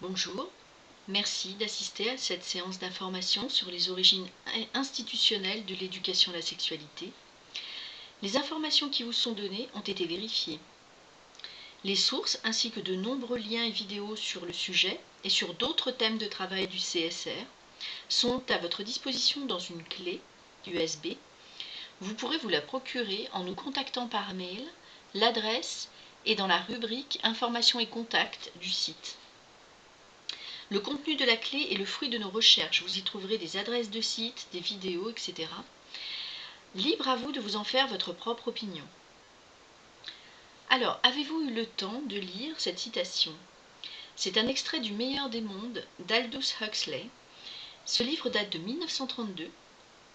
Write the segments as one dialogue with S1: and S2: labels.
S1: Bonjour, merci d'assister à cette séance d'information sur les origines institutionnelles de l'éducation à la sexualité. Les informations qui vous sont données ont été vérifiées. Les sources ainsi que de nombreux liens et vidéos sur le sujet et sur d'autres thèmes de travail du CSR sont à votre disposition dans une clé USB. Vous pourrez vous la procurer en nous contactant par mail. L'adresse est dans la rubrique Informations et contacts du site. Le contenu de la clé est le fruit de nos recherches. Vous y trouverez des adresses de sites, des vidéos, etc. Libre à vous de vous en faire votre propre opinion. Alors, avez-vous eu le temps de lire cette citation? C'est un extrait du Meilleur des mondes d'Aldous Huxley. Ce livre date de 1932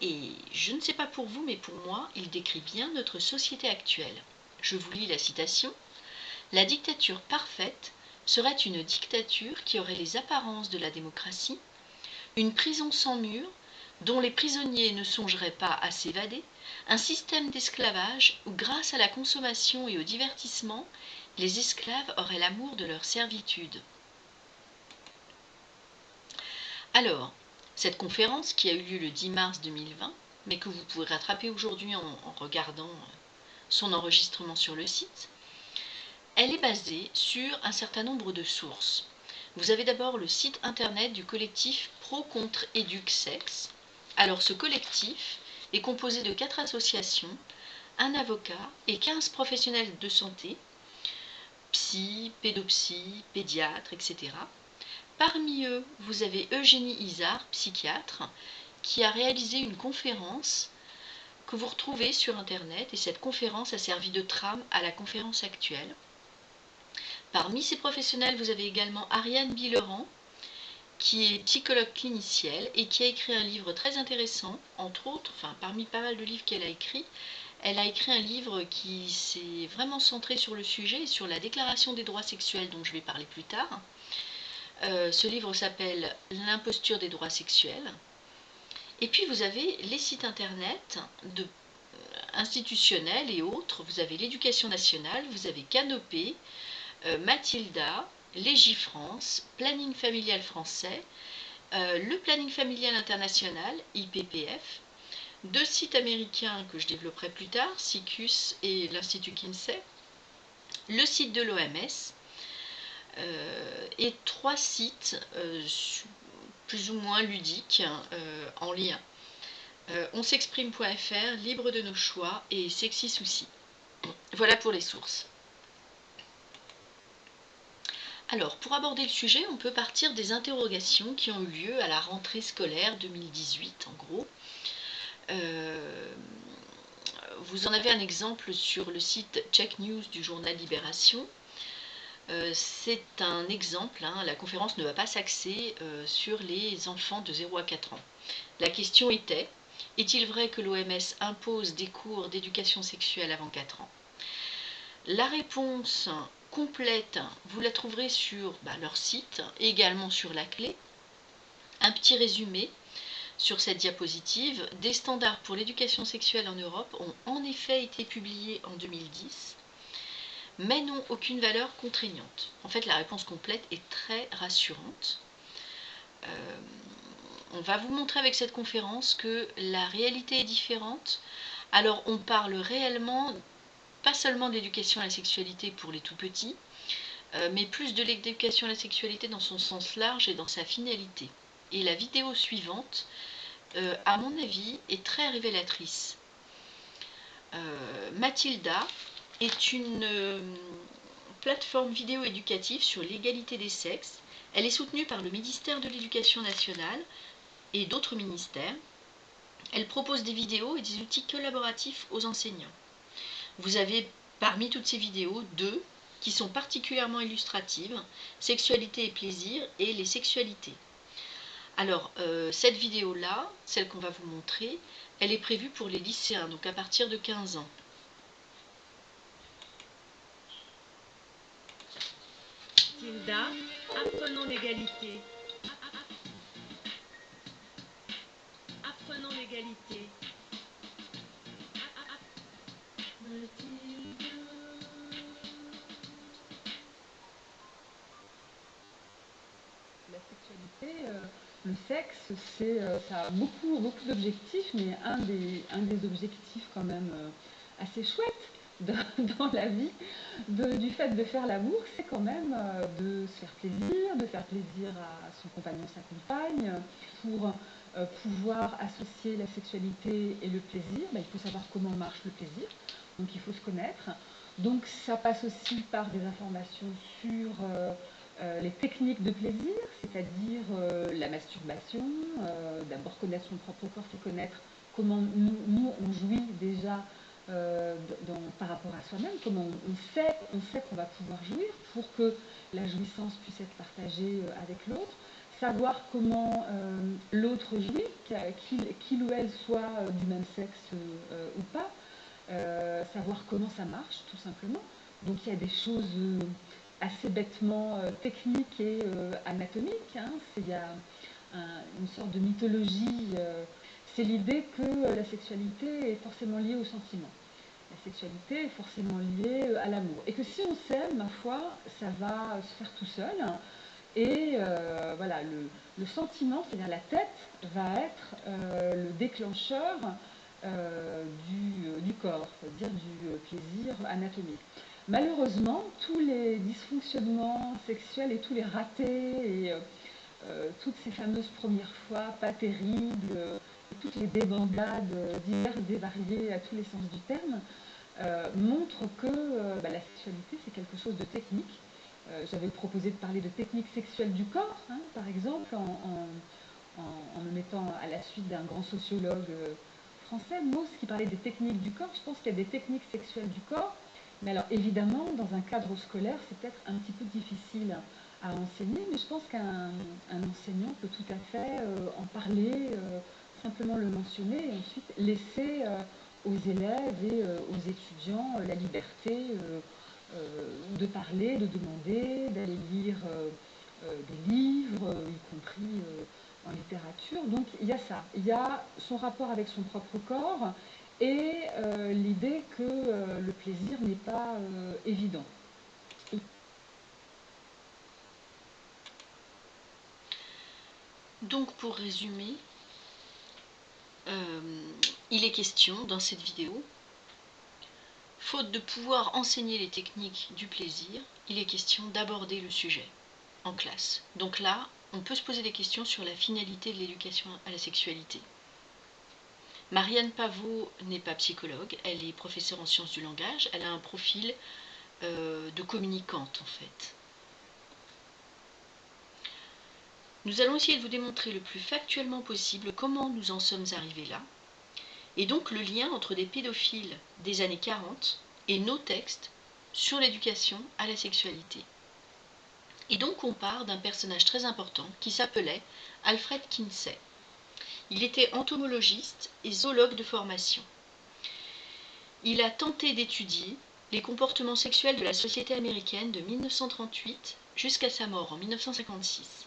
S1: et je ne sais pas pour vous, mais pour moi, il décrit bien notre société actuelle. Je vous lis la citation. « La dictature parfaite serait une dictature qui aurait les apparences de la démocratie, une prison sans murs, dont les prisonniers ne songeraient pas à s'évader, un système d'esclavage où, grâce à la consommation et au divertissement, les esclaves auraient l'amour de leur servitude. » Alors, cette conférence qui a eu lieu le 10 mars 2020, mais que vous pouvez rattraper aujourd'hui en regardant son enregistrement sur le site, elle est basée sur un certain nombre de sources. Vous avez d'abord le site internet du collectif Pro-Contre-Éduc-Sexe. Alors ce collectif est composé de 4 associations, un avocat et 15 professionnels de santé, psy, pédopsie, pédiatres, etc. Parmi eux, vous avez Eugénie Izard, psychiatre, qui a réalisé une conférence que vous retrouvez sur internet et cette conférence a servi de trame à la conférence actuelle. Parmi ces professionnels, vous avez également Ariane Bileran, qui est psychologue clinicienne et qui a écrit un livre très intéressant, entre autres, parmi pas mal de livres qu'elle a écrits, elle a écrit un livre qui s'est vraiment centré sur le sujet et sur la déclaration des droits sexuels dont je vais parler plus tard. Ce livre s'appelle « L'imposture des droits sexuels ». Et puis vous avez les sites internet institutionnels et autres, vous avez l'Éducation nationale, vous avez Canopé, Mathilda, Légifrance, Planning familial français, le Planning familial international, IPPF, 2 sites américains que je développerai plus tard, SICUS et l'Institut Kinsey, le site de l'OMS, et 3 sites plus ou moins ludiques en lien. Onsexprime.fr, Libre de nos choix et Sexy Souci. Voilà pour les sources. Alors, pour aborder le sujet, on peut partir des interrogations qui ont eu lieu à la rentrée scolaire 2018, en gros. Vous en avez un exemple sur le site Check News du journal Libération. C'est un exemple, la conférence ne va pas s'axer sur les enfants de 0 à 4 ans. La question était, est-il vrai que l'OMS impose des cours d'éducation sexuelle avant 4 ans? La réponse complète, vous la trouverez sur leur site, et également sur la clé. Un petit résumé sur cette diapositive. Des standards pour l'éducation sexuelle en Europe ont en effet été publiés en 2010, mais n'ont aucune valeur contraignante. En fait, la réponse complète est très rassurante. On va vous montrer avec cette conférence que la réalité est différente. Alors, on parle réellement pas seulement de l'éducation à la sexualité pour les tout-petits, mais plus de l'éducation à la sexualité dans son sens large et dans sa finalité. Et la vidéo suivante, à mon avis, est très révélatrice. Mathilda est une plateforme vidéo éducative sur l'égalité des sexes. Elle est soutenue par le ministère de l'Éducation nationale et d'autres ministères. Elle propose des vidéos et des outils collaboratifs aux enseignants. Vous avez parmi toutes ces vidéos 2 qui sont particulièrement illustratives, Sexualité et plaisir et les sexualités. Alors, cette vidéo-là, celle qu'on va vous montrer, elle est prévue pour les lycéens, donc à partir de 15 ans.
S2: Tilda, apprenons l'égalité. Apprenons l'égalité. Mathilda.
S3: la sexualité, le sexe, ça a beaucoup, beaucoup d'objectifs, mais un des objectifs quand même assez chouettes dans la vie du fait de faire l'amour, c'est quand même de se faire plaisir à son compagnon, sa compagne, pour pouvoir associer la sexualité et le plaisir, il faut savoir comment marche le plaisir, donc il faut se connaître. Donc ça passe aussi par des informations sur les techniques de plaisir, c'est-à-dire la masturbation, d'abord connaître son propre corps, c'est connaître comment nous on jouit déjà par rapport à soi-même, comment on sait qu'on va pouvoir jouir pour que la jouissance puisse être partagée avec l'autre, savoir comment l'autre jouit, qu'il ou elle soit du même sexe ou pas, savoir comment ça marche tout simplement. Donc il y a des choses assez bêtement techniques et anatomiques. Hein. Il y a une sorte de mythologie. C'est l'idée que la sexualité est forcément liée au sentiment. La sexualité est forcément liée à l'amour. Et que si on s'aime, ma foi, ça va se faire tout seul. Et voilà, le sentiment, c'est-à-dire la tête, va être le déclencheur du corps, c'est-à-dire du plaisir anatomique. Malheureusement, tous les dysfonctionnements sexuels et tous les ratés et toutes ces fameuses premières fois pas terribles, et toutes les débandades diverses et variées à tous les sens du terme, montrent que la sexualité c'est quelque chose de technique. J'avais proposé de parler de techniques sexuelles du corps, hein, par exemple, en me mettant à la suite d'un grand sociologue français, Mauss, qui parlait des techniques du corps. Je pense qu'il y a des techniques sexuelles du corps, mais alors évidemment, dans un cadre scolaire, c'est peut-être un petit peu difficile à enseigner, mais je pense qu'un enseignant peut tout à fait en parler, simplement le mentionner, et ensuite laisser aux élèves et aux étudiants la liberté de parler, de demander, d'aller lire des livres, y compris en littérature. Donc il y a ça, il y a son rapport avec son propre corps et l'idée que le plaisir n'est pas évident.
S1: Donc pour résumer, il est question dans cette vidéo, faute de pouvoir enseigner les techniques du plaisir, il est question d'aborder le sujet en classe. Donc là, on peut se poser des questions sur la finalité de l'éducation à la sexualité. Marianne Pavot n'est pas psychologue, elle est professeure en sciences du langage, elle a un profil de communicante en fait. Nous allons essayer de vous démontrer le plus factuellement possible comment nous en sommes arrivés là, et donc le lien entre des pédophiles des années 40 et nos textes sur l'éducation à la sexualité. Et donc on part d'un personnage très important qui s'appelait Alfred Kinsey. Il était entomologiste et zoologue de formation. Il a tenté d'étudier les comportements sexuels de la société américaine de 1938 jusqu'à sa mort en 1956.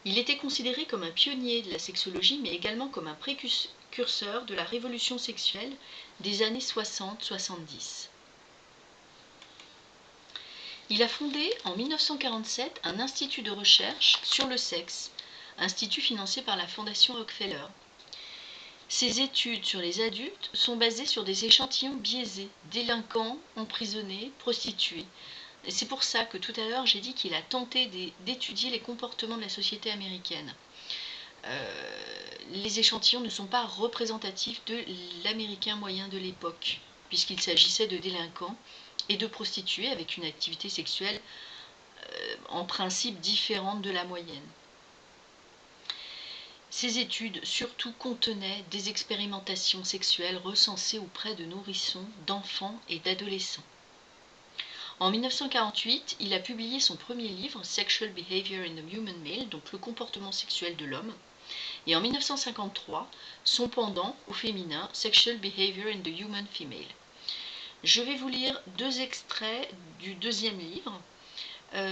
S1: Il était considéré comme un pionnier de la sexologie, mais également comme un précurseur de la révolution sexuelle des années 60-70. Il a fondé en 1947 un institut de recherche sur le sexe, institut financé par la Fondation Rockefeller. Ces études sur les adultes sont basées sur des échantillons biaisés, délinquants, emprisonnés, prostituées. Et c'est pour ça que tout à l'heure j'ai dit qu'il a tenté d'étudier les comportements de la société américaine. Les échantillons ne sont pas représentatifs de l'américain moyen de l'époque, puisqu'il s'agissait de délinquants et de prostituées avec une activité sexuelle en principe différente de la moyenne. Ces études surtout contenaient des expérimentations sexuelles recensées auprès de nourrissons, d'enfants et d'adolescents. En 1948, il a publié son premier livre, Sexual Behavior in the Human Male, donc le comportement sexuel de l'homme. Et en 1953, son pendant au féminin, Sexual Behavior in the Human Female. Je vais vous lire deux extraits du deuxième livre.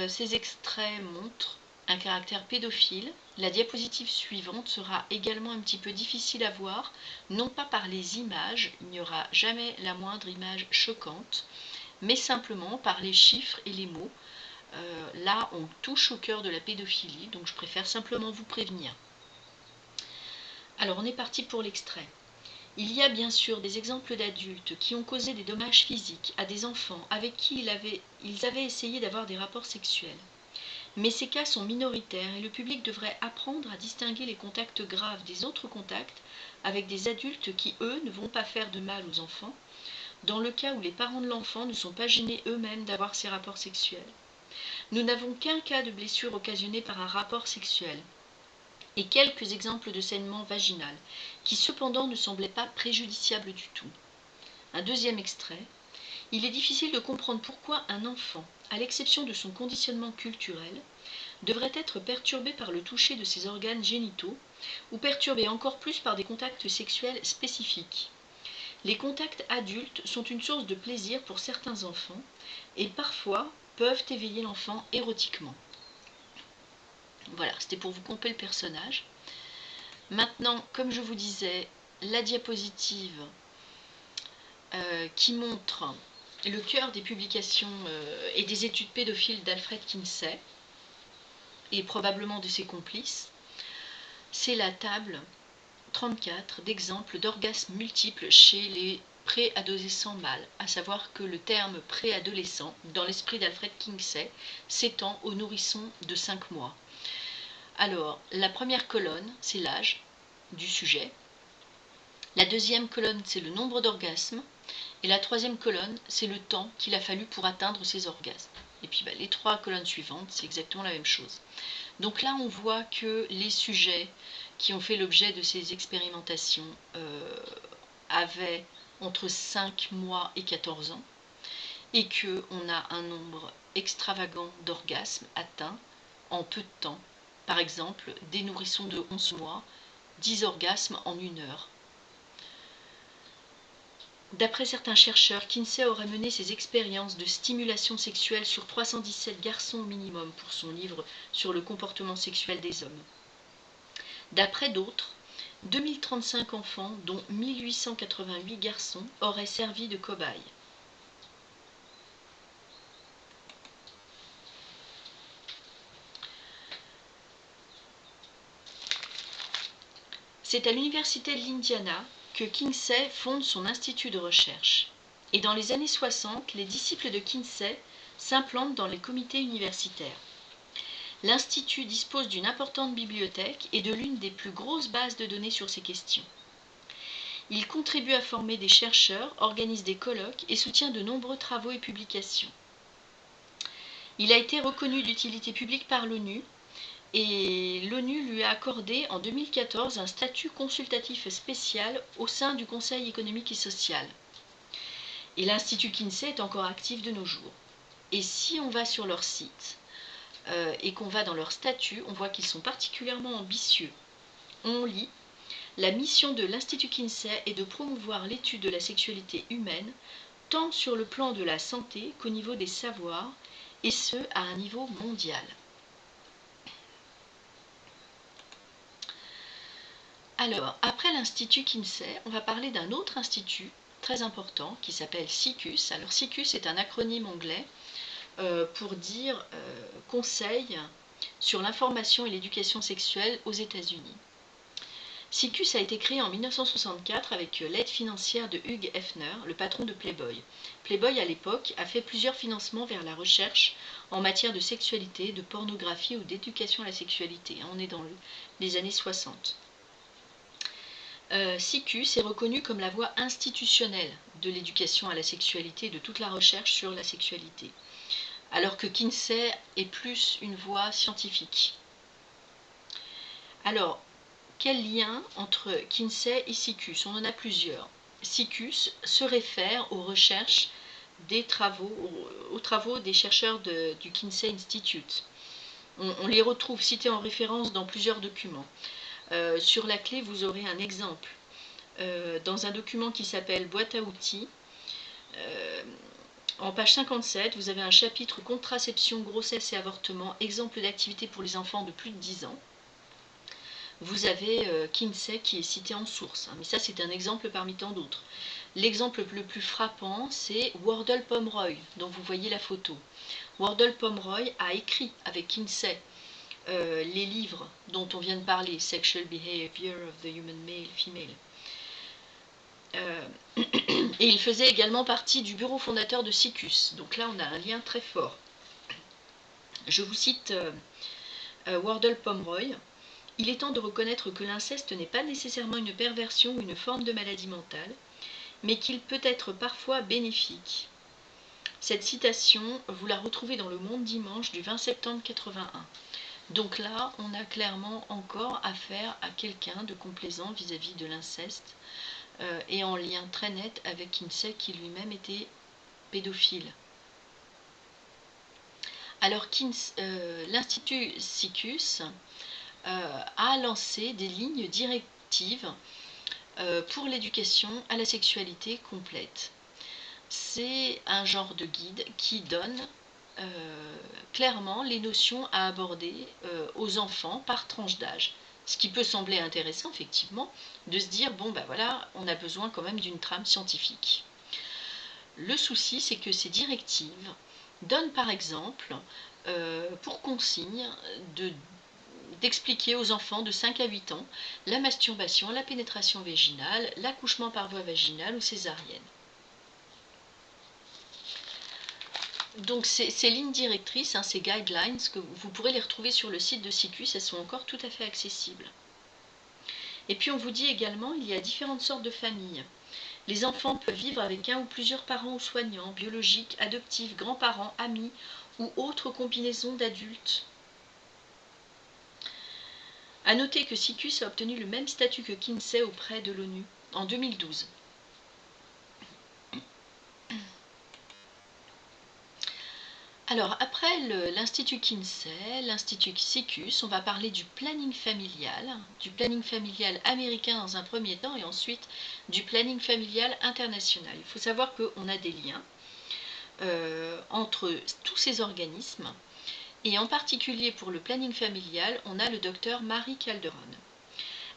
S1: Ces extraits montrent un caractère pédophile. La diapositive suivante sera également un petit peu difficile à voir, non pas par les images, il n'y aura jamais la moindre image choquante, mais simplement par les chiffres et les mots. Là, on touche au cœur de la pédophilie, donc je préfère simplement vous prévenir. Alors, on est parti pour l'extrait. Il y a bien sûr des exemples d'adultes qui ont causé des dommages physiques à des enfants avec qui ils avaient essayé d'avoir des rapports sexuels. Mais ces cas sont minoritaires et le public devrait apprendre à distinguer les contacts graves des autres contacts avec des adultes qui, eux, ne vont pas faire de mal aux enfants, dans le cas où les parents de l'enfant ne sont pas gênés eux-mêmes d'avoir ces rapports sexuels. Nous n'avons qu'un cas de blessure occasionnée par un rapport sexuel et quelques exemples de saignement vaginal, qui cependant ne semblaient pas préjudiciables du tout. Un deuxième extrait. Il est difficile de comprendre pourquoi un enfant, à l'exception de son conditionnement culturel, devrait être perturbé par le toucher de ses organes génitaux, ou perturbé encore plus par des contacts sexuels spécifiques. Les contacts adultes sont une source de plaisir pour certains enfants, et parfois peuvent éveiller l'enfant érotiquement. Voilà, c'était pour vous camper le personnage. Maintenant, comme je vous disais, la diapositive qui montre le cœur des publications et des études pédophiles d'Alfred Kinsey, et probablement de ses complices, c'est la table 34 d'exemples d'orgasmes multiples chez les préadolescents mâles, à savoir que le terme préadolescent, dans l'esprit d'Alfred Kinsey, s'étend aux nourrissons de 5 mois. Alors, la première colonne, c'est l'âge du sujet. La deuxième colonne, c'est le nombre d'orgasmes. Et la troisième colonne, c'est le temps qu'il a fallu pour atteindre ces orgasmes. Et puis les 3 colonnes suivantes, c'est exactement la même chose. Donc là, on voit que les sujets qui ont fait l'objet de ces expérimentations avaient entre 5 mois et 14 ans, et qu'on a un nombre extravagant d'orgasmes atteints en peu de temps. Par exemple, des nourrissons de 11 mois, 10 orgasmes en 1 heure. D'après certains chercheurs, Kinsey aurait mené ses expériences de stimulation sexuelle sur 317 garçons au minimum pour son livre sur le comportement sexuel des hommes. D'après d'autres, 2035 enfants, dont 1888 garçons, auraient servi de cobayes. C'est à l'université de l'Indiana que Kinsey fonde son institut de recherche. Et dans les années 60, les disciples de Kinsey s'implantent dans les comités universitaires. L'Institut dispose d'une importante bibliothèque et de l'une des plus grosses bases de données sur ces questions. Il contribue à former des chercheurs, organise des colloques et soutient de nombreux travaux et publications. Il a été reconnu d'utilité publique par l'ONU et l'ONU lui a accordé en 2014 un statut consultatif spécial au sein du Conseil économique et social. Et l'Institut Kinsey est encore actif de nos jours. Et si on va sur leur site et qu'on va dans leur statut, on voit qu'ils sont particulièrement ambitieux. On lit « La mission de l'Institut Kinsey est de promouvoir l'étude de la sexualité humaine, tant sur le plan de la santé qu'au niveau des savoirs, et ce, à un niveau mondial. » Alors, après l'Institut Kinsey, on va parler d'un autre institut très important qui s'appelle SICUS. Alors, SICUS est un acronyme anglais pour dire Conseil sur l'information et l'éducation sexuelle aux États-Unis. SICUS a été créé en 1964 avec l'aide financière de Hugh Hefner, le patron de Playboy. Playboy, à l'époque, a fait plusieurs financements vers la recherche en matière de sexualité, de pornographie ou d'éducation à la sexualité. On est dans les années 60. SICUS est reconnu comme la voie institutionnelle de l'éducation à la sexualité et de toute la recherche sur la sexualité, alors que Kinsey est plus une voie scientifique. Alors, quel lien entre Kinsey et SICUS? On en a plusieurs. SICUS se réfère aux recherches aux travaux des chercheurs du Kinsey Institute. On les retrouve cités en référence dans plusieurs documents. Sur la clé, vous aurez un exemple. Dans un document qui s'appelle Boîte à outils, en page 57, vous avez un chapitre Contraception, grossesse et avortement, exemple d'activité pour les enfants de plus de 10 ans. Vous avez Kinsey qui est cité en source, mais ça c'est un exemple parmi tant d'autres. L'exemple le plus frappant, c'est Wardle Pomeroy, dont vous voyez la photo. Wardell Pomeroy a écrit avec Kinsey les livres dont on vient de parler, Sexual Behavior of the Human Male, Female. Et il faisait également partie du bureau fondateur de SICUS. Donc là, on a un lien très fort. Je vous cite Wardell Pomeroy. Il est temps de reconnaître que l'inceste n'est pas nécessairement une perversion ou une forme de maladie mentale, mais qu'il peut être parfois bénéfique. Cette citation, vous la retrouvez dans Le Monde dimanche du 20 septembre 81. Donc là, on a clairement encore affaire à quelqu'un de complaisant vis-à-vis de l'inceste et en lien très net avec Kinsey qui lui-même était pédophile. Alors l'Institut SICUS a lancé des lignes directives pour l'éducation à la sexualité complète. C'est un genre de guide qui donne clairement les notions à aborder aux enfants par tranche d'âge. Ce qui peut sembler intéressant, effectivement, de se dire, bon ben voilà, on a besoin quand même d'une trame scientifique. Le souci, c'est que ces directives donnent par exemple pour consigne d'expliquer aux enfants de 5 à 8 ans la masturbation, la pénétration vaginale, l'accouchement par voie vaginale ou césarienne. Donc ces lignes directrices, ces guidelines, que vous pourrez les retrouver sur le site de SICUS, elles sont encore tout à fait accessibles. Et puis on vous dit également, il y a différentes sortes de familles. Les enfants peuvent vivre avec un ou plusieurs parents ou soignants, biologiques, adoptifs, grands-parents, amis ou autres combinaisons d'adultes. A noter que SICUS a obtenu le même statut que Kinsey auprès de l'ONU en 2012. Alors, après l'Institut Kinsey, l'Institut SICUS, on va parler du planning familial américain dans un premier temps et ensuite du planning familial international. Il faut savoir qu'on a des liens entre tous ces organismes et en particulier pour le planning familial, on a le docteur Mary Calderon.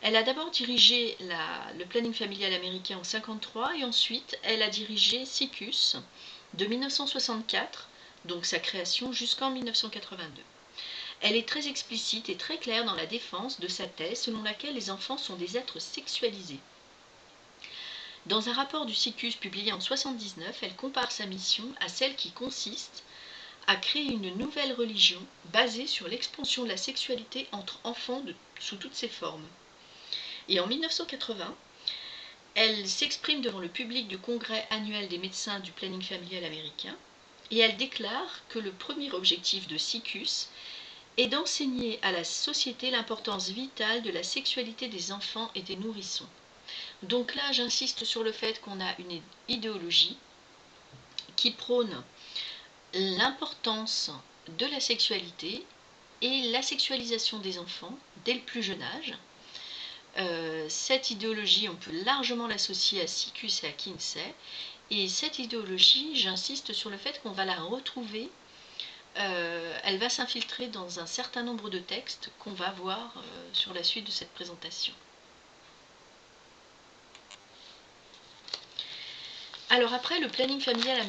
S1: Elle a d'abord dirigé le planning familial américain en 1953 et ensuite elle a dirigé SICUS de 1964, donc sa création, jusqu'en 1982. Elle est très explicite et très claire dans la défense de sa thèse selon laquelle les enfants sont des êtres sexualisés. Dans un rapport du SICUS publié en 1979, elle compare sa mission à celle qui consiste à créer une nouvelle religion basée sur l'expansion de la sexualité entre enfants sous toutes ses formes. Et en 1980, elle s'exprime devant le public du congrès annuel des médecins du planning familial américain et elle déclare que le premier objectif de SICUS est d'enseigner à la société l'importance vitale de la sexualité des enfants et des nourrissons. Donc là, j'insiste sur le fait qu'on a une idéologie qui prône l'importance de la sexualité et la sexualisation des enfants dès le plus jeune âge. Cette idéologie, on peut largement l'associer à SICUS et à Kinsey. Et cette idéologie, j'insiste sur le fait qu'on va la retrouver, elle va s'infiltrer dans un certain nombre de textes qu'on va voir sur la suite de cette présentation. Alors après le planning familial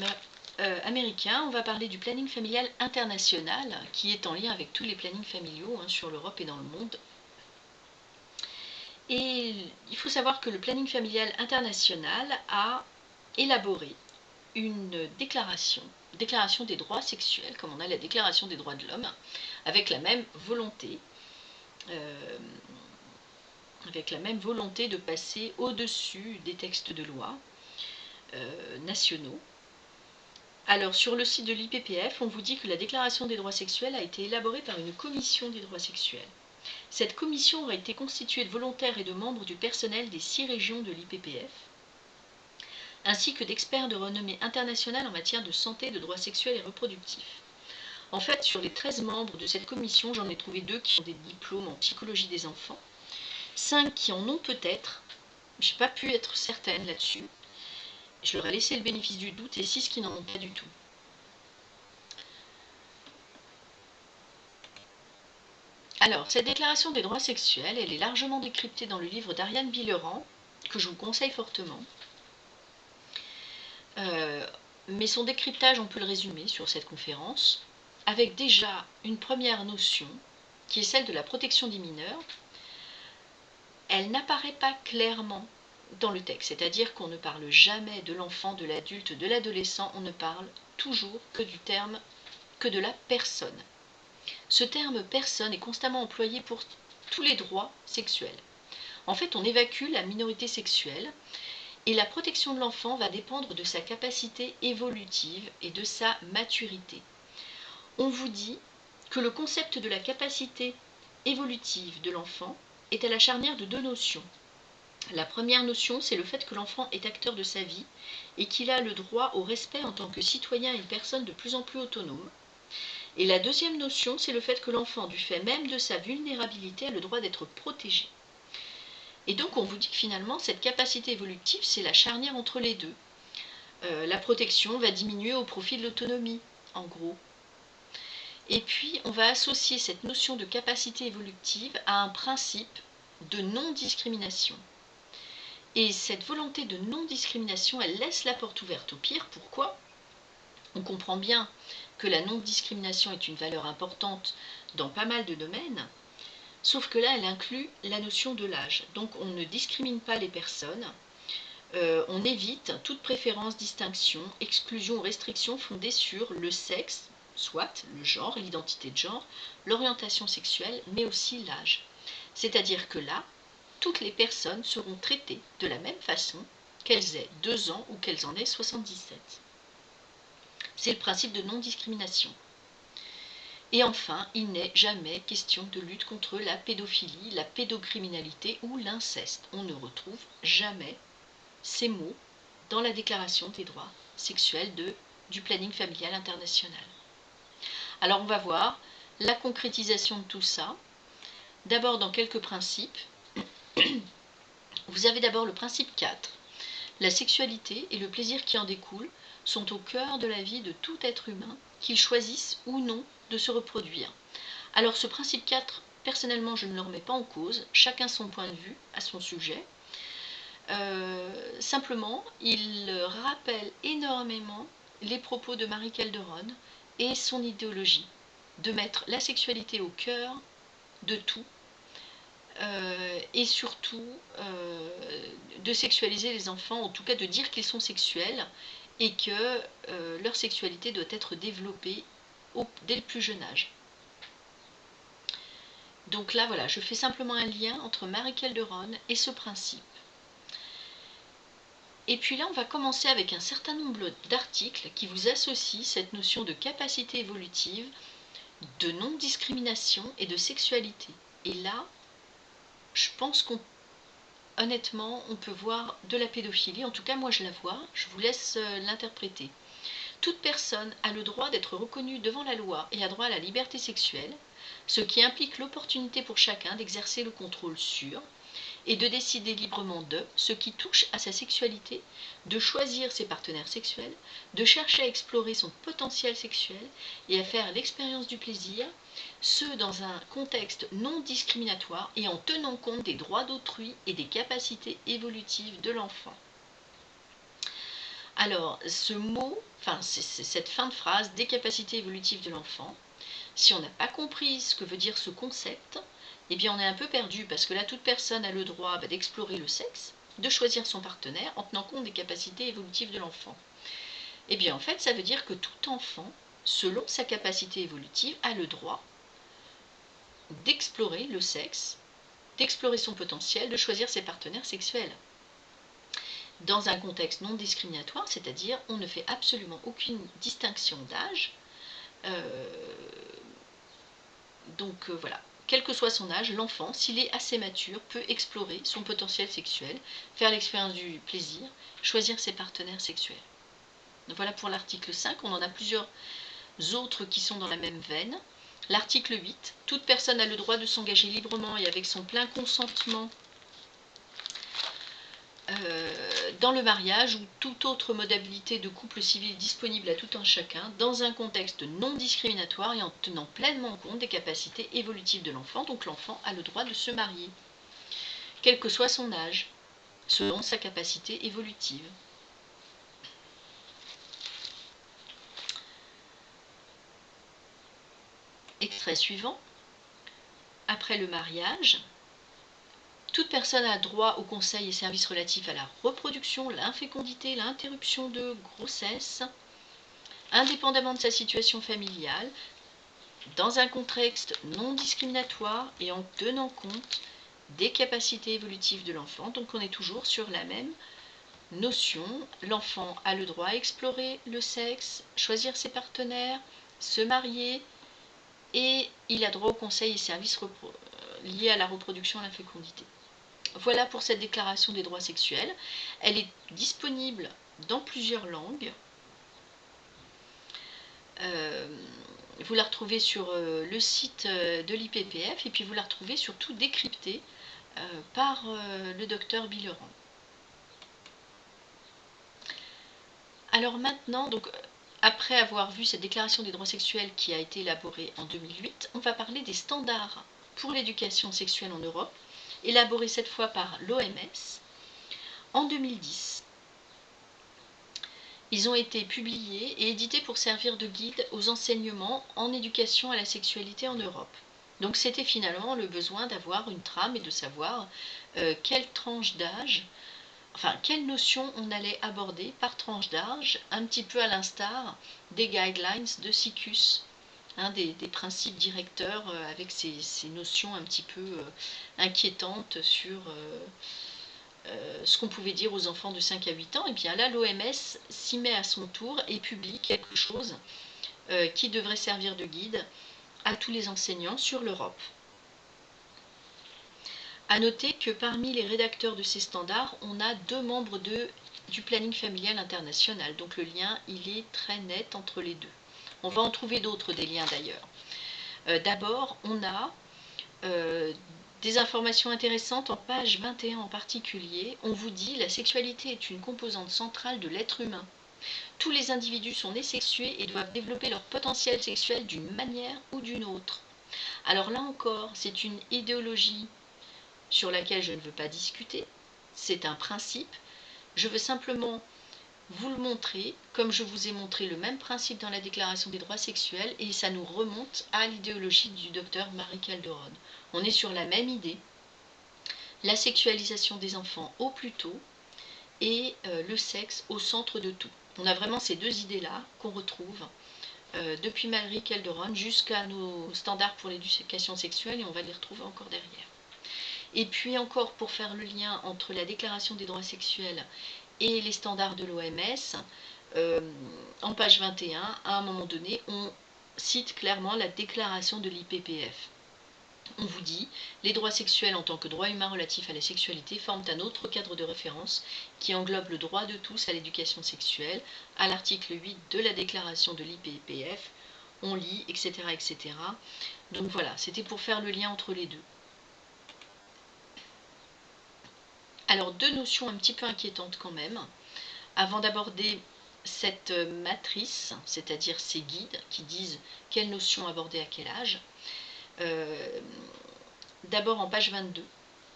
S1: américain, on va parler du planning familial international, qui est en lien avec tous les plannings familiaux sur l'Europe et dans le monde. Et il faut savoir que le planning familial international a élaboré une déclaration des droits sexuels, comme on a la déclaration des droits de l'homme, avec la même volonté de passer au-dessus des textes de loi nationaux. Alors sur le site de l'IPPF, on vous dit que la déclaration des droits sexuels a été élaborée par une commission des droits sexuels. Cette commission aurait été constituée de volontaires et de membres du personnel des 6 régions de l'IPPF, ainsi que d'experts de renommée internationale en matière de santé, de droits sexuels et reproductifs. En fait, sur les 13 membres de cette commission, j'en ai trouvé 2 qui ont des diplômes en psychologie des enfants, 5 qui en ont peut-être, je n'ai pas pu être certaine là-dessus, je leur ai laissé le bénéfice du doute, et 6 qui n'en ont pas du tout. Alors, cette déclaration des droits sexuels, elle est largement décryptée dans le livre d'Ariane Billerand, que je vous conseille fortement. Mais son décryptage, on peut le résumer sur cette conférence. avec déjà une première notion qui est celle de la protection des mineurs. Elle n'apparaît pas clairement dans le texte, c'est-à-dire qu'on ne parle jamais de l'enfant, de l'adulte, de l'adolescent, on ne parle toujours que de la personne. Ce terme personne est constamment employé pour tous les droits sexuels. En fait, on évacue la minorité sexuelle et la protection de l'enfant va dépendre de sa capacité évolutive et de sa maturité. On vous dit que le concept de la capacité évolutive de l'enfant est à la charnière de deux notions. La première notion, c'est le fait que l'enfant est acteur de sa vie et qu'il a le droit au respect en tant que citoyen et une personne de plus en plus autonome. Et la deuxième notion, c'est le fait que l'enfant, du fait même de sa vulnérabilité, a le droit d'être protégé. Et donc on vous dit que finalement, cette capacité évolutive, c'est la charnière entre les deux. La protection va diminuer au profit de l'autonomie, en gros. Et puis, on va associer cette notion de capacité évolutive à un principe de non-discrimination. Et cette volonté de non-discrimination, elle laisse la porte ouverte au pire. Pourquoi ? On comprend bien que la non-discrimination est une valeur importante dans pas mal de domaines, sauf que là, elle inclut la notion de l'âge. Donc, on ne discrimine pas les personnes, on évite toute préférence, distinction, exclusion ou restriction fondée sur le sexe, soit le genre, l'identité de genre, l'orientation sexuelle, mais aussi l'âge. C'est-à-dire que là, toutes les personnes seront traitées de la même façon qu'elles aient 2 ans ou qu'elles en aient 77. C'est le principe de non-discrimination. Et enfin, il n'est jamais question de lutte contre la pédophilie, la pédocriminalité ou l'inceste. On ne retrouve jamais ces mots dans la Déclaration des droits sexuels du planning familial international. Alors on va voir la concrétisation de tout ça. D'abord dans quelques principes. Vous avez d'abord le principe 4. La sexualité et le plaisir qui en découle sont au cœur de la vie de tout être humain, qu'il choisisse ou non de se reproduire. Alors ce principe 4, personnellement je ne le remets pas en cause, chacun son point de vue à son sujet. Simplement, il rappelle énormément les propos de Marie Calderon et son idéologie, de mettre la sexualité au cœur de tout, et surtout de sexualiser les enfants, en tout cas de dire qu'ils sont sexuels et que leur sexualité doit être développée dès le plus jeune âge. Donc là, voilà, je fais simplement un lien entre Marie Calderon et ce principe. Et puis là, on va commencer avec un certain nombre d'articles qui vous associent cette notion de capacité évolutive, de non-discrimination et de sexualité. Et là, je pense honnêtement, on peut voir de la pédophilie. En tout cas, moi je la vois, je vous laisse l'interpréter. Toute personne a le droit d'être reconnue devant la loi et a droit à la liberté sexuelle, ce qui implique l'opportunité pour chacun d'exercer le contrôle sur et de décider librement de ce qui touche à sa sexualité, de choisir ses partenaires sexuels, de chercher à explorer son potentiel sexuel et à faire l'expérience du plaisir, ce dans un contexte non discriminatoire et en tenant compte des droits d'autrui et des capacités évolutives de l'enfant. Alors, ce mot, cette fin de phrase, des capacités évolutives de l'enfant, si on n'a pas compris ce que veut dire ce concept, eh bien on est un peu perdu parce que là, toute personne a le droit d'explorer le sexe, de choisir son partenaire en tenant compte des capacités évolutives de l'enfant. Eh bien en fait, ça veut dire que tout enfant, selon sa capacité évolutive, a le droit d'explorer le sexe, d'explorer son potentiel, de choisir ses partenaires sexuels. Dans un contexte non discriminatoire, c'est-à-dire on ne fait absolument aucune distinction d'âge. Donc voilà, quel que soit son âge, l'enfant, s'il est assez mature, peut explorer son potentiel sexuel, faire l'expérience du plaisir, choisir ses partenaires sexuels. Donc voilà pour l'article 5, on en a plusieurs autres qui sont dans la même veine. L'article 8, toute personne a le droit de s'engager librement et avec son plein consentement dans le mariage ou toute autre modalité de couple civil disponible à tout un chacun dans un contexte non discriminatoire et en tenant pleinement compte des capacités évolutives de l'enfant. Donc l'enfant a le droit de se marier, quel que soit son âge, selon sa capacité évolutive. extrait suivant. Après le mariage, toute personne a droit aux conseils et services relatifs à la reproduction, l'infécondité, l'interruption de grossesse, indépendamment de sa situation familiale, dans un contexte non discriminatoire et en tenant compte des capacités évolutives de l'enfant. Donc on est toujours sur la même notion. L'enfant a le droit à explorer le sexe, choisir ses partenaires, se marier, et il a droit aux conseils et services liés à la reproduction et à la fécondité. Voilà pour cette déclaration des droits sexuels. Elle est disponible dans plusieurs langues. Vous la retrouvez sur le site de l'IPPF et puis vous la retrouvez surtout décryptée par le docteur Billeran. Alors maintenant, donc, après avoir vu cette déclaration des droits sexuels qui a été élaborée en 2008, on va parler des standards pour l'éducation sexuelle en Europe, élaborés cette fois par l'OMS en 2010. Ils ont été publiés et édités pour servir de guide aux enseignements en éducation à la sexualité en Europe. Donc c'était finalement le besoin d'avoir une trame et de savoir quelle tranche d'âge, enfin quelle notion on allait aborder par tranche d'âge, un petit peu à l'instar des guidelines de SICUS, des principes directeurs avec ces notions un petit peu inquiétantes sur ce qu'on pouvait dire aux enfants de 5 à 8 ans. Et bien là, l'OMS s'y met à son tour et publie quelque chose qui devrait servir de guide à tous les enseignants sur l'Europe. A noter que parmi les rédacteurs de ces standards, on a 2 membres du planning familial international. Donc le lien, il est très net entre les deux. On va en trouver d'autres, des liens d'ailleurs. D'abord, on a des informations intéressantes en page 21 en particulier. On vous dit: la sexualité est une composante centrale de l'être humain. Tous les individus sont nés sexués et doivent développer leur potentiel sexuel d'une manière ou d'une autre. Alors là encore, c'est une idéologie sur laquelle je ne veux pas discuter. C'est un principe. Je veux simplement vous le montrer, comme je vous ai montré le même principe dans la Déclaration des droits sexuels, et ça nous remonte à l'idéologie du docteur Marie Calderon. On est sur la même idée, la sexualisation des enfants au plus tôt et le sexe au centre de tout. On a vraiment ces deux idées-là qu'on retrouve depuis Marie Calderon jusqu'à nos standards pour l'éducation sexuelle, et on va les retrouver encore derrière. Et puis encore, pour faire le lien entre la Déclaration des droits sexuels et les standards de l'OMS, en page 21, à un moment donné, on cite clairement la déclaration de l'IPPF. On vous dit: les droits sexuels en tant que droits humains relatifs à la sexualité forment un autre cadre de référence qui englobe le droit de tous à l'éducation sexuelle, à l'article 8 de la déclaration de l'IPPF, on lit, etc., etc. Donc voilà, c'était pour faire le lien entre les deux. Alors, 2 notions un petit peu inquiétantes quand même, avant d'aborder cette matrice, c'est-à-dire ces guides qui disent quelles notions aborder à quel âge. D'abord en page 22,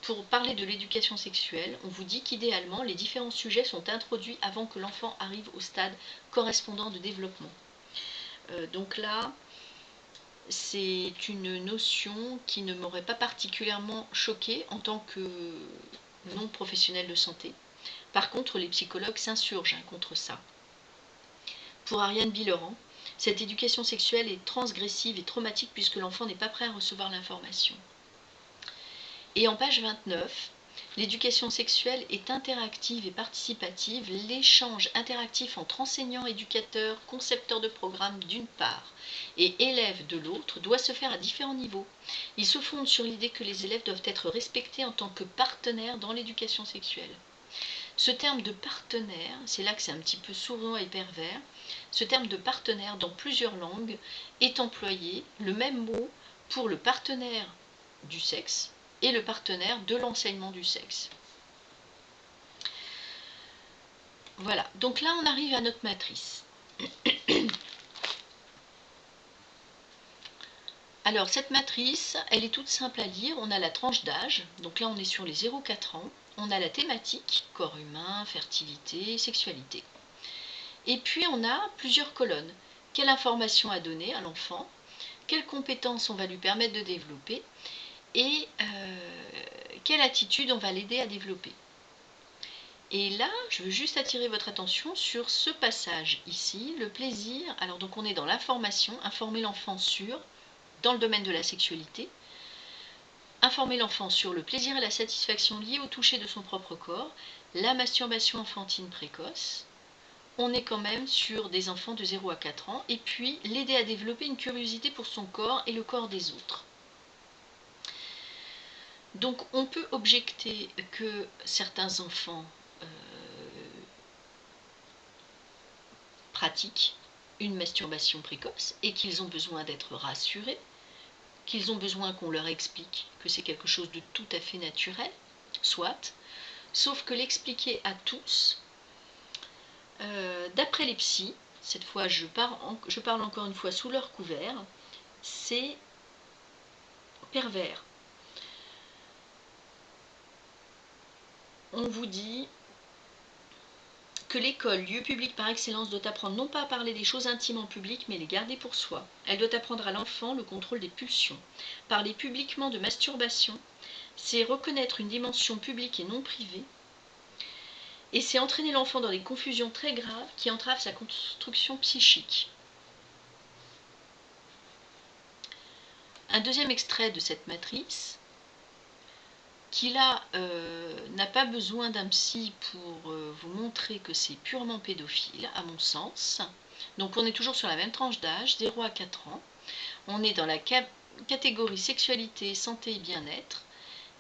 S1: pour parler de l'éducation sexuelle, on vous dit qu'idéalement, les différents sujets sont introduits avant que l'enfant arrive au stade correspondant de développement. Donc là, c'est une notion qui ne m'aurait pas particulièrement choquée en tant que non professionnel de santé. Par contre, les psychologues s'insurgent contre ça. Pour Ariane Billeran, cette éducation sexuelle est transgressive et traumatique puisque l'enfant n'est pas prêt à recevoir l'information. Et en page 29, l'éducation sexuelle est interactive et participative. L'échange interactif entre enseignants, éducateurs, concepteurs de programmes d'une part et élèves de l'autre doit se faire à différents niveaux. Il se fonde sur l'idée que les élèves doivent être respectés en tant que partenaires dans l'éducation sexuelle. Ce terme de partenaire, c'est là que c'est un petit peu sournois et pervers, ce terme de partenaire dans plusieurs langues est employé, le même mot, pour le partenaire du sexe et le partenaire de l'enseignement du sexe. Voilà, donc là on arrive à notre matrice. Alors cette matrice, elle est toute simple à lire. On a la tranche d'âge, donc là on est sur les 0-4 ans. On a la thématique, corps humain, fertilité, sexualité. Et puis on a plusieurs colonnes. Quelle information à donner à l'enfant? quelles compétences on va lui permettre de développer et quelle attitude on va l'aider à développer. Et là, je veux juste attirer votre attention sur ce passage ici, le plaisir. Alors donc on est dans l'information, informer l'enfant dans le domaine de la sexualité, informer l'enfant sur le plaisir et la satisfaction liés au toucher de son propre corps, la masturbation enfantine précoce. On est quand même sur des enfants de 0 à 4 ans, et puis l'aider à développer une curiosité pour son corps et le corps des autres. Donc on peut objecter que certains enfants pratiquent une masturbation précoce et qu'ils ont besoin d'être rassurés, qu'ils ont besoin qu'on leur explique que c'est quelque chose de tout à fait naturel, soit, sauf que l'expliquer à tous, d'après les psys, cette fois je parle encore une fois sous leur couvert, c'est pervers. On vous dit que l'école, lieu public par excellence, doit apprendre non pas à parler des choses intimes en public, mais les garder pour soi. Elle doit apprendre à l'enfant le contrôle des pulsions. Parler publiquement de masturbation, c'est reconnaître une dimension publique et non privée, et c'est entraîner l'enfant dans des confusions très graves qui entravent sa construction psychique. Un deuxième extrait de cette matrice, qui là n'a pas besoin d'un psy pour vous montrer que c'est purement pédophile, à mon sens. Donc on est toujours sur la même tranche d'âge, 0 à 4 ans. On est dans la catégorie sexualité, santé et bien-être.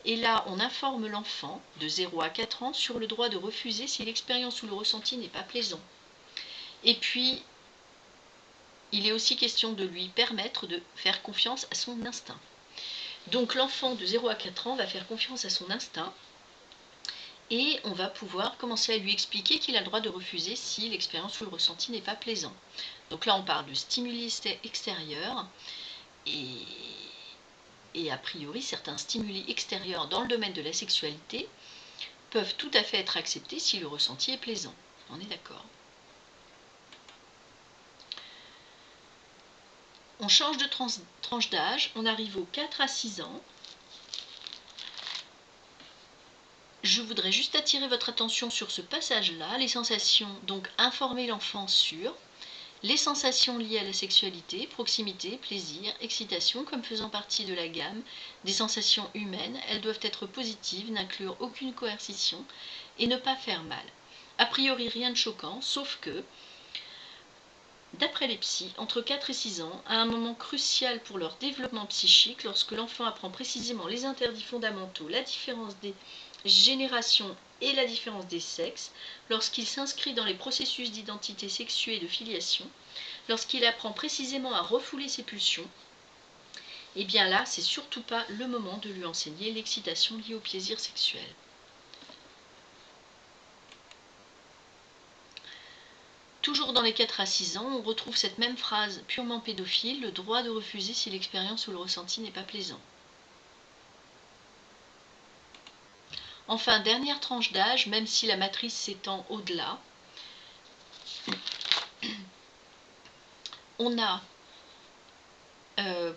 S1: Et là, on informe l'enfant de 0 à 4 ans sur le droit de refuser si l'expérience ou le ressenti n'est pas plaisant. Et puis, il est aussi question de lui permettre de faire confiance à son instinct. Donc l'enfant de 0 à 4 ans va faire confiance à son instinct et on va pouvoir commencer à lui expliquer qu'il a le droit de refuser si l'expérience ou le ressenti n'est pas plaisant. Donc là on parle de stimuli extérieurs et a priori certains stimuli extérieurs dans le domaine de la sexualité peuvent tout à fait être acceptés si le ressenti est plaisant. On est d'accord. On change de tranche d'âge, on arrive aux 4 à 6 ans. Je voudrais juste attirer votre attention sur ce passage-là, les sensations, donc informer l'enfant sur les sensations liées à la sexualité, proximité, plaisir, excitation, comme faisant partie de la gamme des sensations humaines. Elles doivent être positives, n'inclure aucune coercition et ne pas faire mal. A priori, rien de choquant, sauf que, d'après les psys, entre 4 et 6 ans, à un moment crucial pour leur développement psychique, lorsque l'enfant apprend précisément les interdits fondamentaux, la différence des générations et la différence des sexes, lorsqu'il s'inscrit dans les processus d'identité sexuée et de filiation, lorsqu'il apprend précisément à refouler ses pulsions, et bien là, c'est surtout pas le moment de lui enseigner l'excitation liée au plaisir sexuel. Toujours dans les 4 à 6 ans, on retrouve cette même phrase purement pédophile, le droit de refuser si l'expérience ou le ressenti n'est pas plaisant. Enfin, dernière tranche d'âge, même si la matrice s'étend au-delà, on a,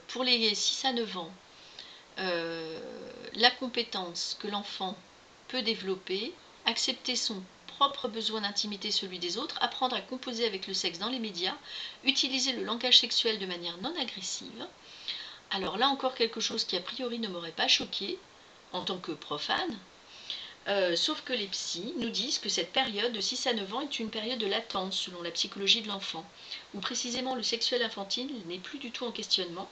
S1: pour les 6 à 9 ans, la compétence que l'enfant peut développer, accepter son propre besoin d'intimité, celui des autres, apprendre à composer avec le sexe dans les médias, utiliser le langage sexuel de manière non agressive. Alors là encore quelque chose qui a priori ne m'aurait pas choqué en tant que profane, sauf que les psys nous disent que cette période de 6 à 9 ans est une période de latence selon la psychologie de l'enfant, où précisément le sexuel infantile n'est plus du tout en questionnement.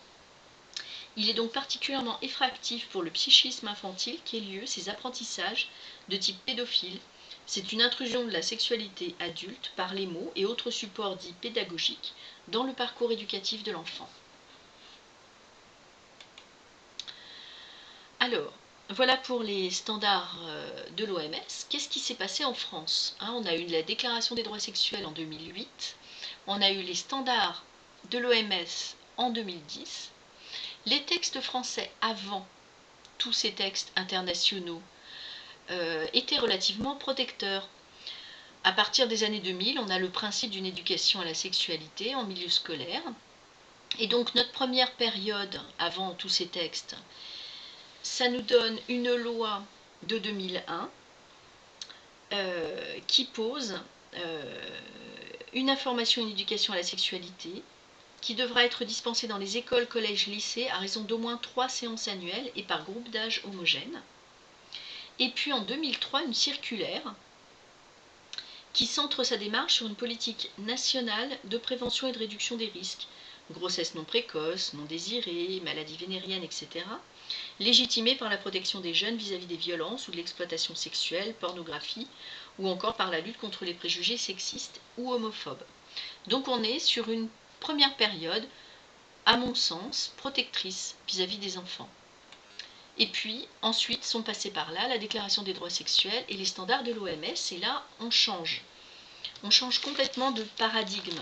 S1: Il est donc particulièrement effractif pour le psychisme infantile qu'aient lieu ces apprentissages de type pédophile. C'est une intrusion de la sexualité adulte par les mots et autres supports dits pédagogiques dans le parcours éducatif de l'enfant. Alors, voilà pour les standards de l'OMS. Qu'est-ce qui s'est passé en France? On a eu la Déclaration des droits sexuels en 2008, on a eu les standards de l'OMS en 2010. Les textes français avant tous ces textes internationaux étaient relativement protecteurs. À partir des années 2000, on a le principe d'une éducation à la sexualité en milieu scolaire. Et donc notre première période, avant tous ces textes, ça nous donne une loi de 2001 qui pose une information et une éducation à la sexualité qui devra être dispensée dans les écoles, collèges, lycées à raison d'au moins 3 séances annuelles et par groupe d'âge homogène. Et puis en 2003, une circulaire qui centre sa démarche sur une politique nationale de prévention et de réduction des risques, grossesse non précoce, non désirée, maladies vénériennes, etc., légitimée par la protection des jeunes vis-à-vis des violences ou de l'exploitation sexuelle, pornographie, ou encore par la lutte contre les préjugés sexistes ou homophobes. Donc on est sur une première période, à mon sens, protectrice vis-à-vis des enfants. Et puis, ensuite, sont passés par là la Déclaration des droits sexuels et les standards de l'OMS, et là, on change. On change complètement de paradigme.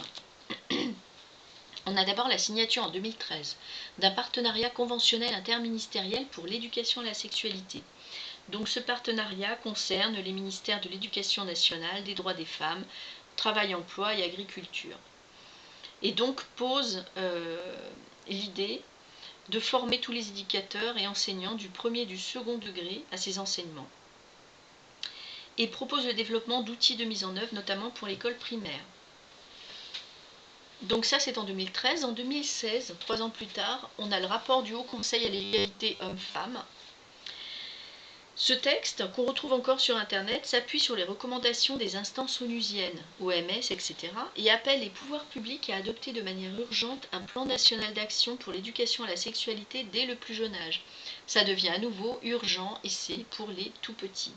S1: On a d'abord la signature en 2013 d'un partenariat conventionnel interministériel pour l'éducation à la sexualité. Donc ce partenariat concerne les ministères de l'Éducation nationale, des droits des femmes, travail, emploi et agriculture. Et donc pose l'idée de former tous les éducateurs et enseignants du premier et du second degré à ces enseignements. Et propose le développement d'outils de mise en œuvre, notamment pour l'école primaire. Donc ça, c'est en 2013. En 2016, 3 ans plus tard, on a le rapport du Haut Conseil à l'égalité hommes-femmes. Ce texte, qu'on retrouve encore sur Internet, s'appuie sur les recommandations des instances onusiennes, OMS, etc., et appelle les pouvoirs publics à adopter de manière urgente un plan national d'action pour l'éducation à la sexualité dès le plus jeune âge. Ça devient à nouveau urgent et c'est pour les tout petits.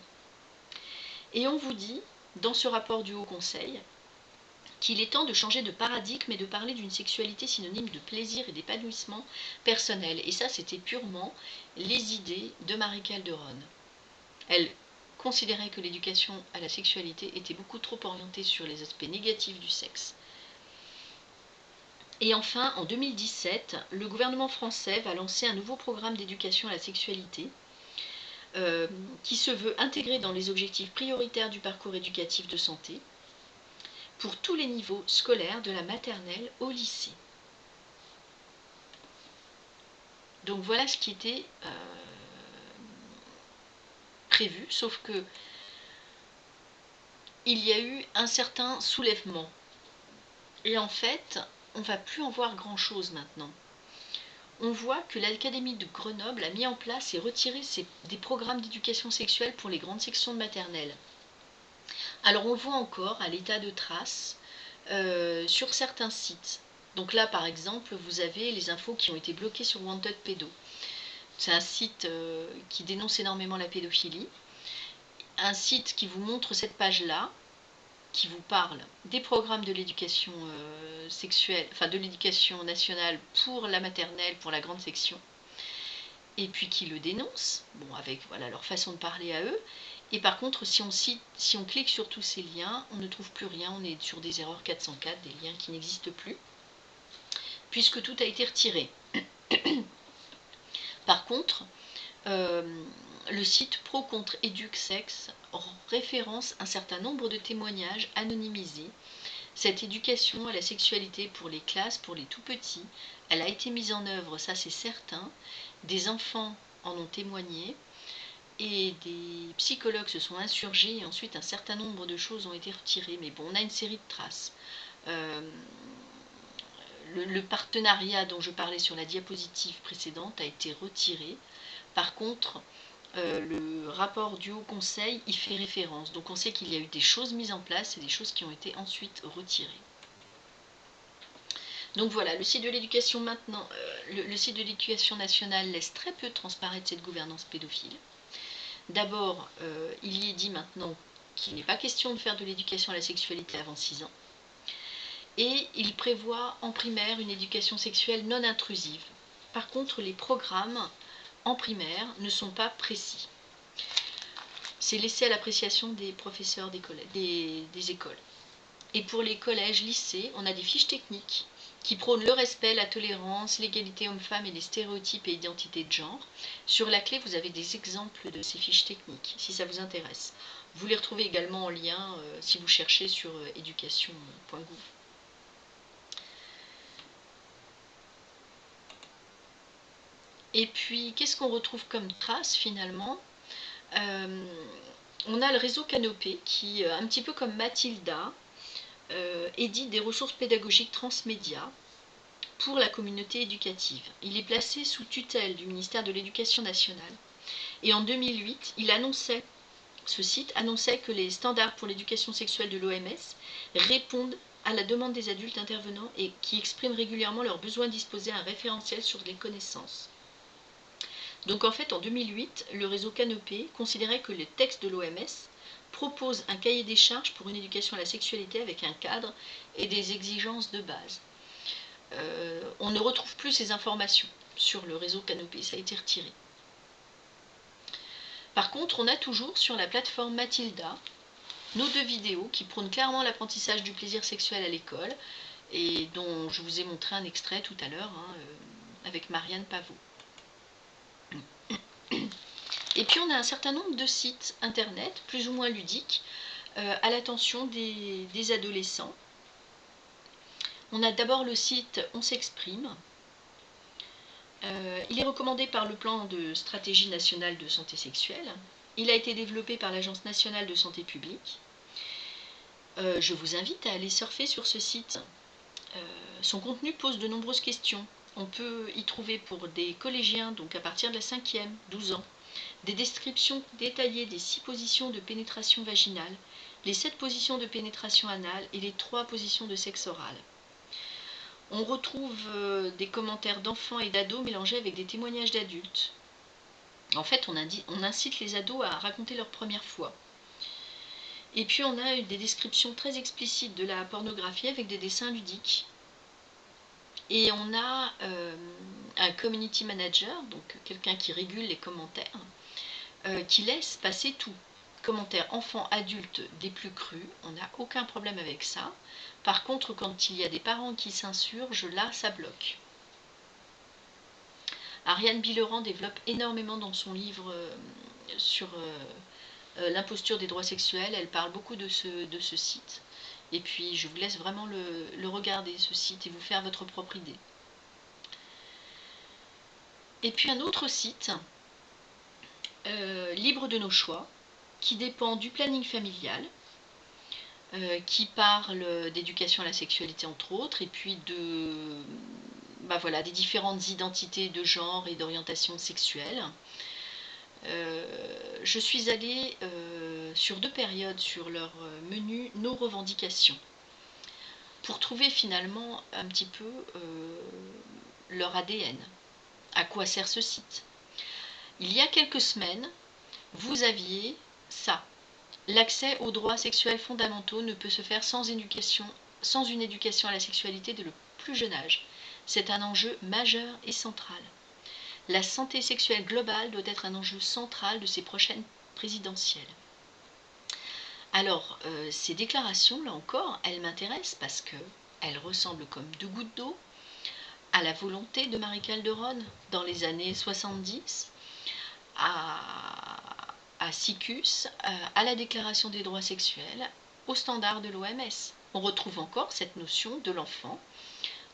S1: Et on vous dit, dans ce rapport du Haut Conseil, qu'il est temps de changer de paradigme et de parler d'une sexualité synonyme de plaisir et d'épanouissement personnel. Et ça, c'était purement les idées de Marie Calderon. Elle considérait que l'éducation à la sexualité était beaucoup trop orientée sur les aspects négatifs du sexe. Et enfin, en 2017, le gouvernement français va lancer un nouveau programme d'éducation à la sexualité qui se veut intégrer dans les objectifs prioritaires du parcours éducatif de santé pour tous les niveaux scolaires, de la maternelle au lycée. Donc voilà ce qui était prévu, sauf que il y a eu un certain soulèvement. Et en fait, on ne va plus en voir grand-chose maintenant. On voit que l'Académie de Grenoble a mis en place et retiré des programmes d'éducation sexuelle pour les grandes sections de maternelle. Alors on le voit encore à l'état de trace sur certains sites. Donc là, par exemple, vous avez les infos qui ont été bloquées sur Wanted Pédo. C'est un site qui dénonce énormément la pédophilie. Un site qui vous montre cette page-là, qui vous parle des programmes de l'éducation sexuelle, enfin de l'éducation nationale pour la maternelle, pour la grande section, et puis qui le dénonce, bon, avec voilà, leur façon de parler à eux. Et par contre, si on clique sur tous ces liens, on ne trouve plus rien, on est sur des erreurs 404, des liens qui n'existent plus, puisque tout a été retiré. Par contre, le site Pro contre EduxSex référence un certain nombre de témoignages anonymisés. Cette éducation à la sexualité pour les classes, pour les tout-petits, elle a été mise en œuvre, ça c'est certain. Des enfants en ont témoigné et des psychologues se sont insurgés et ensuite un certain nombre de choses ont été retirées. Mais bon, on a une série de traces. Le partenariat dont je parlais sur la diapositive précédente a été retiré. Par contre, le rapport du Haut Conseil y fait référence. Donc on sait qu'il y a eu des choses mises en place et des choses qui ont été ensuite retirées. Donc voilà, le site de l'éducation maintenant, le site de l'éducation nationale laisse très peu transparaître cette gouvernance pédophile. D'abord, il y est dit maintenant qu'il n'est pas question de faire de l'éducation à la sexualité avant 6 ans. Et il prévoit en primaire une éducation sexuelle non intrusive. Par contre, les programmes en primaire ne sont pas précis. C'est laissé à l'appréciation des professeurs des écoles. Et pour les collèges, lycées, on a des fiches techniques qui prônent le respect, la tolérance, l'égalité homme-femme et les stéréotypes et identités de genre. Sur la clé, vous avez des exemples de ces fiches techniques, si ça vous intéresse. Vous les retrouvez également en lien si vous cherchez sur education.gouv. Et puis, qu'est-ce qu'on retrouve comme trace finalement? On a le réseau Canopé qui, un petit peu comme Mathilda, édite des ressources pédagogiques transmédia pour la communauté éducative. Il est placé sous tutelle du ministère de l'Éducation nationale. Et en 2008, ce site annonçait que les standards pour l'éducation sexuelle de l'OMS répondent à la demande des adultes intervenants et qui expriment régulièrement leur besoin de disposer d'un référentiel sur les connaissances. Donc en fait, en 2008, le réseau Canopé considérait que les textes de l'OMS proposent un cahier des charges pour une éducation à la sexualité avec un cadre et des exigences de base. On ne retrouve plus ces informations sur le réseau Canopé, ça a été retiré. Par contre, on a toujours sur la plateforme Mathilda nos 2 vidéos qui prônent clairement l'apprentissage du plaisir sexuel à l'école et dont je vous ai montré un extrait tout à l'heure avec Marianne Pavot. Et puis on a un certain nombre de sites internet plus ou moins ludiques à l'attention des adolescents. On a d'abord le site On s'exprime. Il est recommandé par le plan de stratégie nationale de santé sexuelle. Il a été développé par l'Agence nationale de santé publique. Je vous invite à aller surfer sur ce site. Son contenu pose de nombreuses questions. On peut y trouver pour des collégiens, donc à partir de la 5e, 12 ans, des descriptions détaillées des 6 positions de pénétration vaginale, les 7 positions de pénétration anale et les 3 positions de sexe oral. On retrouve des commentaires d'enfants et d'ados mélangés avec des témoignages d'adultes. En fait, on incite les ados à raconter leur première fois. Et puis on a des descriptions très explicites de la pornographie avec des dessins ludiques. Et on a un community manager, donc quelqu'un qui régule les commentaires, qui laisse passer tout. Commentaires enfants, adultes, des plus crus, on n'a aucun problème avec ça. Par contre, quand il y a des parents qui s'insurgent, là, ça bloque. Ariane Bileran développe énormément dans son livre sur l'imposture des droits sexuels. Elle parle beaucoup de ce site. Et puis, je vous laisse vraiment le regarder, ce site, et vous faire votre propre idée. Et puis, un autre site, Libre de nos choix, qui dépend du planning familial, qui parle d'éducation à la sexualité entre autres, et puis des différentes identités de genre et d'orientation sexuelle. Je suis allée sur 2 périodes sur leur menu Nos revendications, pour trouver finalement un petit peu leur ADN. À quoi sert ce site? Il y a quelques semaines, vous aviez ça. L'accès aux droits sexuels fondamentaux ne peut se faire sans une éducation à la sexualité dès le plus jeune âge. C'est un enjeu majeur et central. La santé sexuelle globale doit être un enjeu central de ces prochaines présidentielles. Alors, ces déclarations, là encore, elles m'intéressent parce qu'elles ressemblent comme 2 gouttes d'eau à la volonté de Marie Calderon dans les années 70, à SICUS, à la Déclaration des droits sexuels, aux standards de l'OMS. On retrouve encore cette notion de l'enfant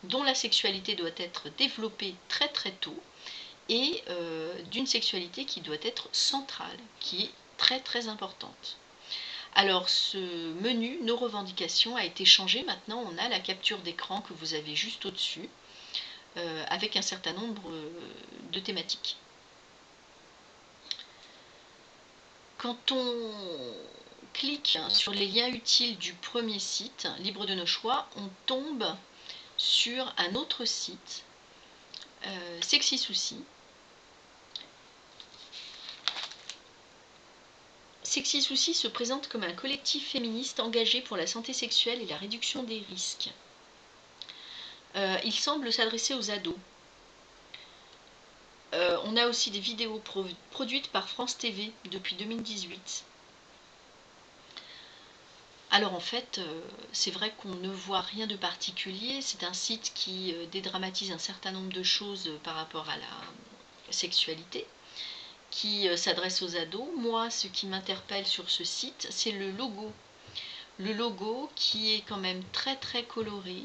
S1: dont la sexualité doit être développée très très tôt et d'une sexualité qui doit être centrale, qui est très très importante. Alors ce menu, nos revendications, a été changé. Maintenant on a la capture d'écran que vous avez juste au-dessus avec un certain nombre de thématiques. Quand on clique sur les liens utiles du premier site, Libre de nos choix, on tombe sur un autre site, Sexy Souci. Sexy Souci se présente comme un collectif féministe engagé pour la santé sexuelle et la réduction des risques. Il semble s'adresser aux ados. On a aussi des vidéos produites par France TV depuis 2018. Alors en fait, c'est vrai qu'on ne voit rien de particulier. C'est un site qui dédramatise un certain nombre de choses par rapport à la sexualité, qui s'adresse aux ados. Moi, ce qui m'interpelle sur ce site, c'est le logo. Le logo qui est quand même très très coloré.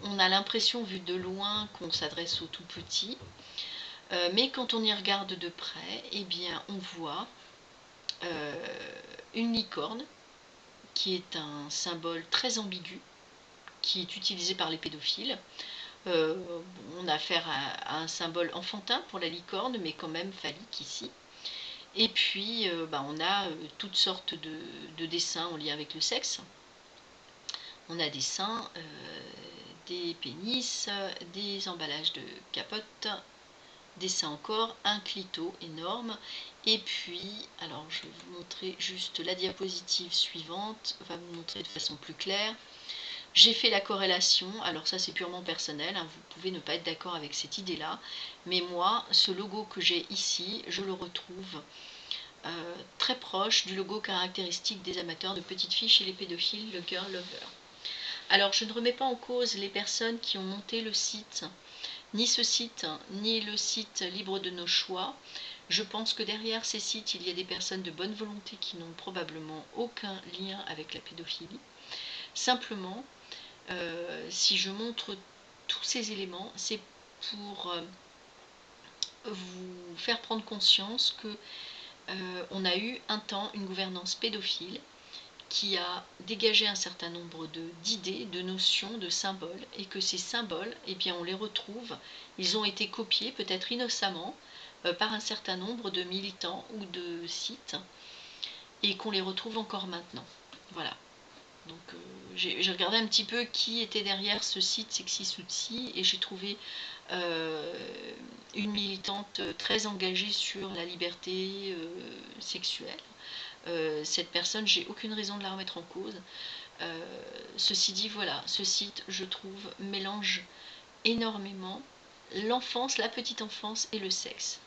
S1: On a l'impression, vu de loin, qu'on s'adresse aux tout petits. Mais quand on y regarde de près, eh bien, on voit une licorne, qui est un symbole très ambigu, qui est utilisé par les pédophiles. On a affaire à un symbole enfantin pour la licorne, mais quand même phallique ici. Et puis, on a toutes sortes de dessins en lien avec le sexe. On a des seins, des pénis, des emballages de capotes, des seins encore, un clito énorme. Et puis, alors je vais vous montrer juste la diapositive suivante, va vous montrer de façon plus claire. J'ai fait la corrélation, alors ça c'est purement personnel, hein, vous pouvez ne pas être d'accord avec cette idée-là, mais moi, ce logo que j'ai ici, je le retrouve très proche du logo caractéristique des amateurs de petites filles chez les pédophiles, le Girl Lover. Alors je ne remets pas en cause les personnes qui ont monté le site, ni ce site, ni le site libre de nos choix. Je pense que derrière ces sites, il y a des personnes de bonne volonté qui n'ont probablement aucun lien avec la pédophilie. Simplement, si je montre tous ces éléments, c'est pour vous faire prendre conscience que on a eu un temps une gouvernance pédophile qui a dégagé un certain nombre d'idées, de notions, de symboles, et que ces symboles, eh bien, on les retrouve, ils ont été copiés peut-être innocemment par un certain nombre de militants ou de sites, et qu'on les retrouve encore maintenant. Voilà. Donc j'ai regardé un petit peu qui était derrière ce site Sexy Soutsi, et j'ai trouvé une militante très engagée sur la liberté sexuelle. Cette personne, j'ai aucune raison de la remettre en cause. Ceci dit, voilà, ce site, je trouve, mélange énormément l'enfance, la petite enfance et le sexe.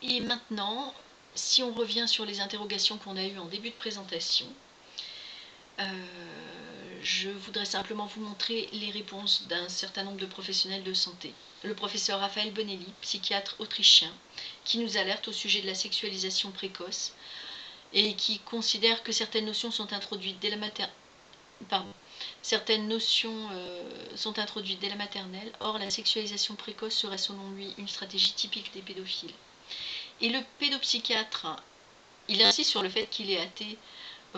S1: Et maintenant, si on revient sur les interrogations qu'on a eues en début de présentation, je voudrais simplement vous montrer les réponses d'un certain nombre de professionnels de santé. Le professeur Raphaël Bonelli, psychiatre autrichien, qui nous alerte au sujet de la sexualisation précoce et qui considère que certaines notions sont introduites dès la maternelle. Or la sexualisation précoce serait selon lui une stratégie typique des pédophiles. Et le pédopsychiatre, il insiste sur le fait qu'il est athée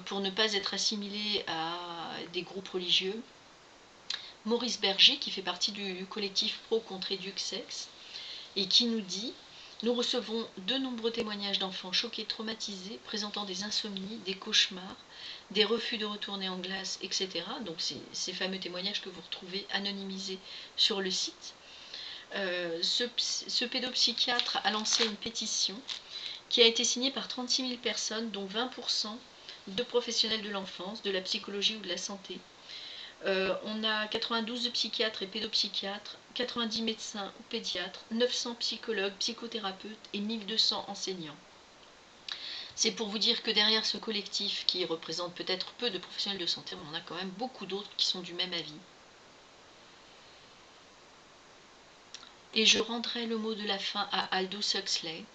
S1: pour ne pas être assimilé à des groupes religieux. Maurice Berger, qui fait partie du collectif Pro contre Eduxex, et qui nous dit: nous recevons de nombreux témoignages d'enfants choqués, traumatisés, présentant des insomnies, des cauchemars, des refus de retourner en classe, etc. Donc ces fameux témoignages que vous retrouvez anonymisés sur le site. Ce pédopsychiatre a lancé une pétition qui a été signée par 36 000 personnes, dont 20% de professionnels de l'enfance, de la psychologie ou de la santé. On a 92 psychiatres et pédopsychiatres, 90 médecins ou pédiatres, 900 psychologues, psychothérapeutes et 1200 enseignants. C'est pour vous dire que derrière ce collectif, qui représente peut-être peu de professionnels de santé, on en a quand même beaucoup d'autres qui sont du même avis. Et je rendrai le mot de la fin à Aldous Huxley.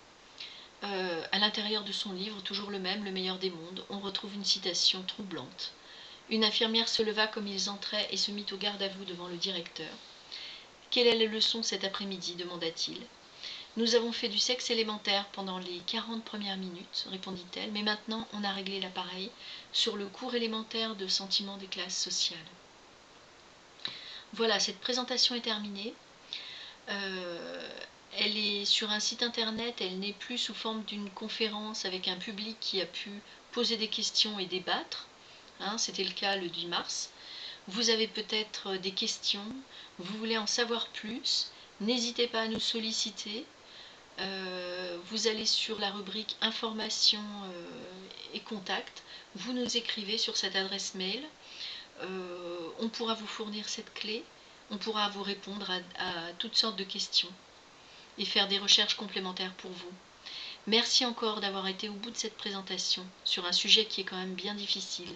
S1: À l'intérieur de son livre, toujours le même, Le meilleur des mondes, on retrouve une citation troublante. Une infirmière se leva comme ils entraient et se mit au garde à vous devant le directeur. « Quelle est la leçon cet après-midi » demanda-t-il. « Nous avons fait du sexe élémentaire pendant les 40 premières minutes, répondit-elle, mais maintenant on a réglé l'appareil sur le cours élémentaire de sentiments des classes sociales. » Voilà, cette présentation est terminée. Elle est sur un site internet, elle n'est plus sous forme d'une conférence avec un public qui a pu poser des questions et débattre. Hein, c'était le cas le 10 mars. Vous avez peut-être des questions, vous voulez en savoir plus, n'hésitez pas à nous solliciter. Vous allez sur la rubrique information et contact, vous nous écrivez sur cette adresse mail, on pourra vous fournir cette clé, on pourra vous répondre à toutes sortes de questions et faire des recherches complémentaires pour vous. Merci encore d'avoir été au bout de cette présentation sur un sujet qui est quand même bien difficile.